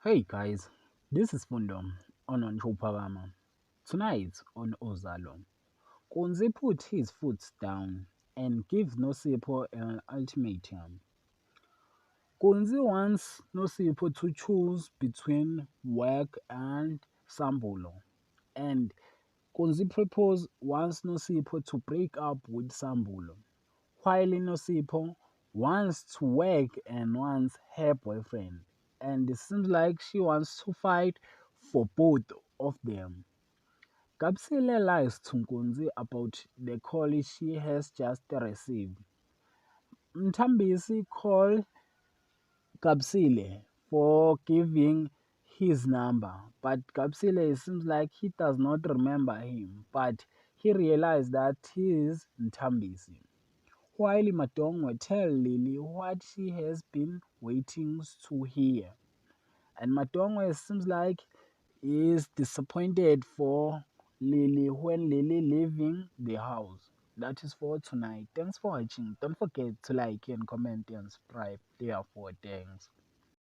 Hey guys, this is Fundo on Pagama. Tonight on Uzalo, Kunzi put his foot down and gives Nosipo an ultimatum. Kunzi wants Nosipo to choose between work and Sambulo, and Kunzi wants Nosipo to break up with Sambulo, while Nosipo wants to work and wants her boyfriend, and it seems like she wants to fight for both of them. Kapsile lies to Nkunzi about the call she has just received. Mtambisi called Kapsile for giving his number, but Kapsile seems like he does not remember him, but he realized that he is Mtambisi. While Madongwe tell Lily what she has been waiting to hear. And Madongwe seems like he is disappointed for Lily when Lily leaving the house. That is for tonight. Thanks for watching. Don't forget to like and comment and subscribe. Therefore, thanks.